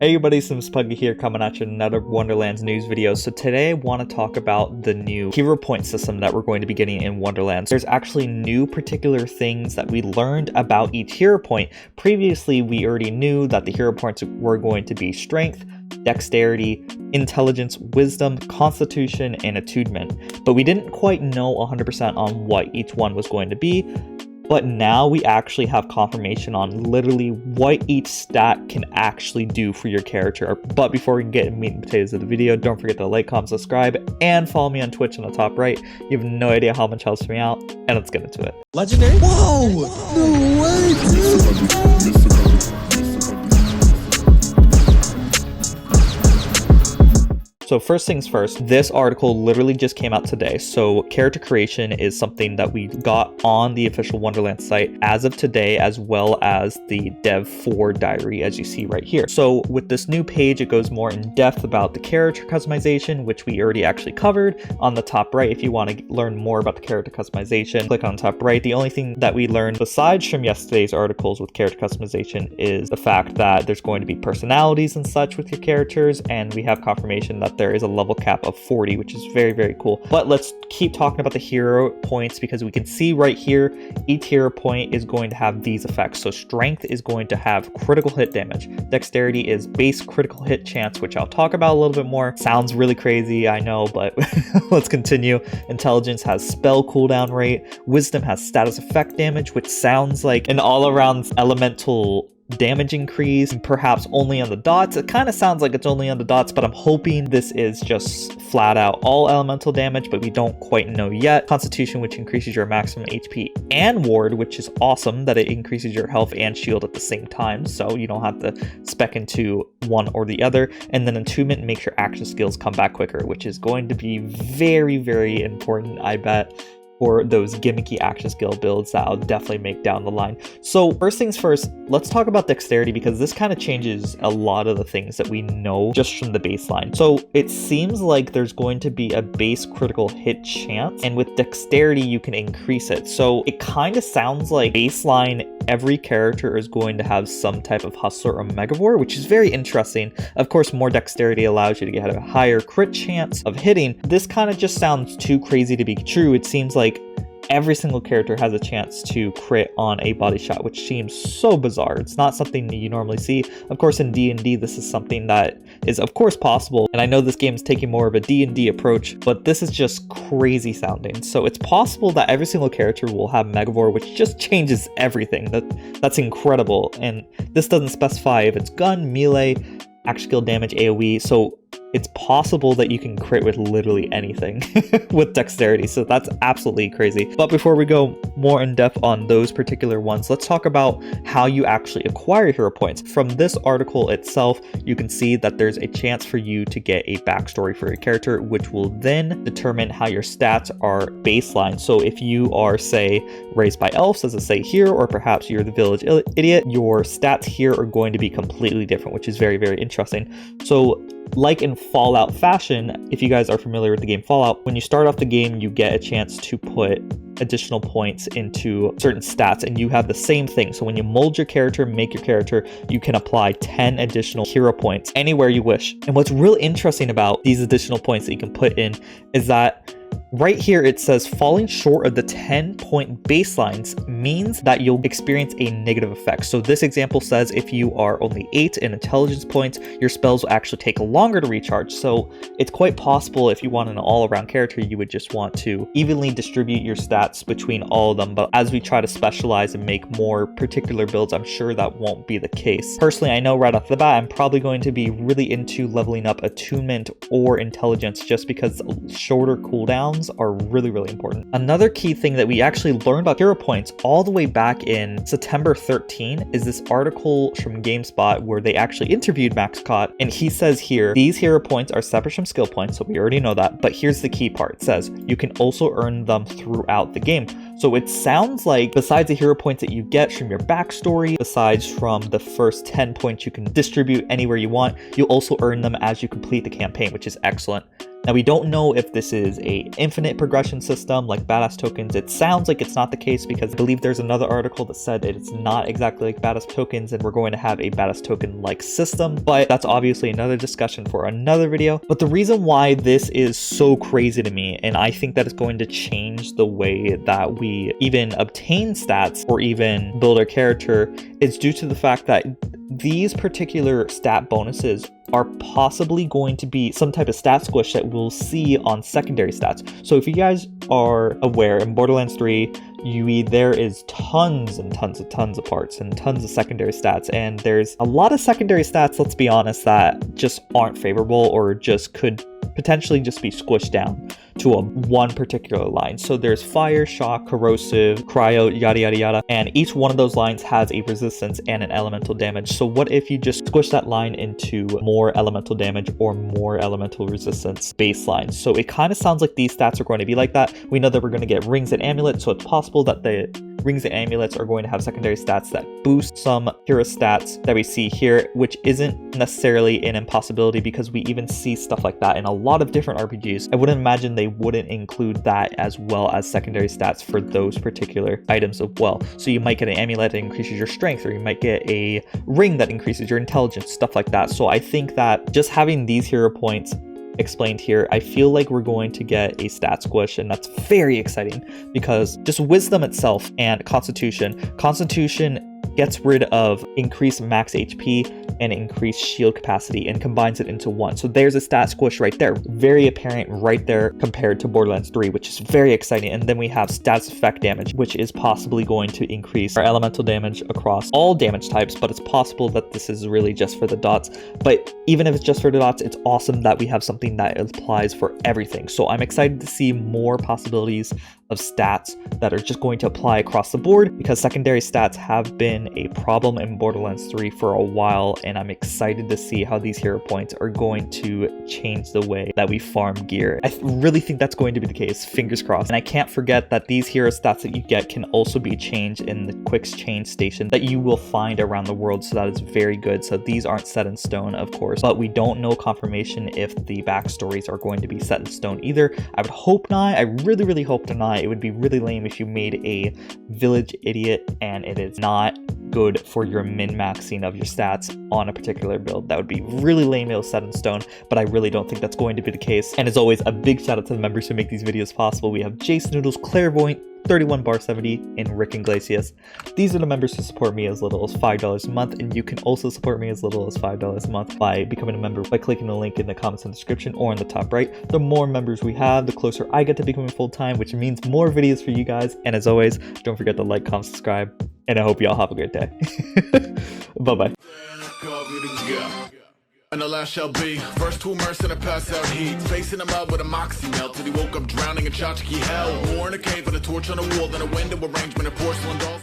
Hey everybody, some Spuggy here coming at you with another Wonderlands news video. So today I want to talk about the new hero point system that we're going to be getting in Wonderlands. There's actually new particular things that we learned about each hero point. Previously, we already knew that the hero points were going to be strength, dexterity, intelligence, wisdom, constitution, and attunement. But we didn't quite know 100% on what each one was going to be. But now we actually have confirmation on literally what each stat can actually do for your character. But before we can get into meat and potatoes of the video, don't forget to like, comment, subscribe, and follow me on Twitch on the top right. You have no idea how much helps me out, and let's get into it. Legendary? Whoa! No way, dude! So first things first, this article literally just came out today. So character creation is something that we got on the official Wonderlands site as of today, as well as the Dev 4 diary, as you see right here. So with this new page, it goes more in depth about the character customization, which we already actually covered on the top right. If you want to learn more about the character customization, click on top right. The only thing that we learned besides from yesterday's articles with character customization is the fact that there's going to be personalities and such with your characters, and we have confirmation that there is a level cap of 40, which is very, very cool. But let's keep talking about the hero points, because we can see right here, each hero point is going to have these effects. So strength is going to have critical hit damage. Dexterity is base critical hit chance, which I'll talk about a little bit more. Sounds really crazy, I know, but let's continue. Intelligence has spell cooldown rate. Wisdom has status effect damage, which sounds like an all-around elemental damage increase, perhaps only on the dots. It kind of sounds like it's only on the dots, but I'm hoping this is just flat out all elemental damage, but we don't quite know yet. Constitution, which increases your maximum HP, and ward, which is awesome that it increases your health and shield at the same time, so you don't have to spec into one or the other. And then attunement makes your action skills come back quicker, which is going to be very, very important, I bet, for those gimmicky action skill builds that I'll definitely make down the line. So first things first, let's talk about dexterity, because this kind of changes a lot of the things that we know just from the baseline. So it seems like there's going to be a base critical hit chance, and with dexterity you can increase it. So it kind of sounds like baseline every character is going to have some type of hustler or megavore, which is very interesting. Of course, more dexterity allows you to get a higher crit chance of hitting. This kind of just sounds too crazy to be true. It seems like every single character has a chance to crit on a body shot, which seems so bizarre. It's not something that you normally see. Of course, in D&D, this is something that is of course possible, and I know this game is taking more of a D&D approach, but this is just crazy sounding. So it's possible that every single character will have megavore, which just changes everything. That's incredible. And this doesn't specify if it's gun, melee, action skill damage, AoE, so it's possible that you can crit with literally anything with dexterity, so that's absolutely crazy. But before we go more in depth on those particular ones, let's talk about how you actually acquire hero points. From this article itself, you can see that there's a chance for you to get a backstory for your character, which will then determine how your stats are baseline. So if you are, say, raised by elves, as I say here, or perhaps you're the village idiot, your stats here are going to be completely different, which is very, very interesting. So like in Fallout fashion, if you guys are familiar with the game Fallout, when you start off the game, you get a chance to put additional points into certain stats, and you have the same thing. So when you mold your character, make your character, you can apply 10 additional hero points anywhere you wish. And what's real interesting about these additional points that you can put in is that right here it says falling short of the 10-point baselines means that you'll experience a negative effect. So this example says if you are only 8 in intelligence points, your spells will actually take longer to recharge. So it's quite possible if you want an all-around character, you would just want to evenly distribute your stats between all of them. But as we try to specialize and make more particular builds, I'm sure that won't be the case. Personally, I know right off the bat, I'm probably going to be really into leveling up attunement or intelligence, just because shorter cooldowns are really, really important. Another key thing that we actually learned about hero points all the way back in September 13 is this article from GameSpot where they actually interviewed Max Cott, and he says here, these hero points are separate from skill points, so we already know that, but here's the key part. It says you can also earn them throughout the game. So it sounds like besides the hero points that you get from your backstory, besides from the first 10 points you can distribute anywhere you want, you'll also earn them as you complete the campaign, which is excellent. Now, we don't know if this is a infinite progression system like badass tokens. It sounds like it's not the case because I believe there's another article that said it's not exactly like badass tokens and we're going to have a badass token like system, but that's obviously another discussion for another video. But the reason why this is so crazy to me, and I think that it's going to change the way that we even obtain stats or even build our character, is due to the fact that these particular stat bonuses are possibly going to be some type of stat squish that we'll see on secondary stats. So if you guys are aware, in Borderlands 3, there is tons and tons of parts and tons of secondary stats, and there's a lot of secondary stats, let's be honest, that just aren't favorable or just could potentially just be squished down to one particular line. So there's fire, shock, corrosive, cryo, yada yada yada, and each one of those lines has a resistance and an elemental damage. So what if you just squish that line into more elemental damage or more elemental resistance baseline? So it kind of sounds like these stats are going to be like that. We know that we're going to get rings and amulets, so it's possible that the rings and amulets are going to have secondary stats that boost some hero stats that we see here, which isn't necessarily an impossibility because we even see stuff like that in a lot of different RPGs. I wouldn't imagine they wouldn't include that as well as secondary stats for those particular items as well. So you might get an amulet that increases your strength, or you might get a ring that increases your intelligence, stuff like that. So I think that just having these hero points explained here, I feel like we're going to get a stat squish, and that's very exciting because just wisdom itself and constitution gets rid of increased max HP and increased shield capacity and combines it into one. So there's a stat squish right there, very apparent right there compared to Borderlands 3, which is very exciting. And then we have status effect damage, which is possibly going to increase our elemental damage across all damage types, but it's possible that this is really just for the dots. But even if it's just for the dots, it's awesome that we have something that applies for everything. So I'm excited to see more possibilities of stats that are just going to apply across the board, because secondary stats have been a problem in Borderlands 3 for a while, and I'm excited to see how these hero points are going to change the way that we farm gear. I really think that's going to be the case, fingers crossed. And I can't forget that these hero stats that you get can also be changed in the quick change station that you will find around the world, so that is very good. So these aren't set in stone, of course, but we don't know confirmation if the backstories are going to be set in stone either. I would hope not. I really hope not. It would be really lame if you made a village idiot and it is not good for your min-maxing of your stats on a particular build. That would be really lame. It was set in stone, but I really don't think that's going to be the case. And as always, a big shout out to the members who make these videos possible. We have Jace Noodles, Clairvoyant, 31bar70, and Rick Iglesias. These are the members who support me as little as $5 a month, and you can also support me as little as $5 a month by becoming a member by clicking the link in the comments and description or in the top right. The more members we have, the closer I get to becoming full-time, which means more videos for you guys. And as always, don't forget to like, comment, subscribe, and I hope you all have a great day. Bye-bye. And the last shall be first to immerse in a pass out heat, facing him out with a moxie melt till he woke up drowning in tchotchke hell. War in a cave with a torch on a wall, then a window arrangement of porcelain dolls.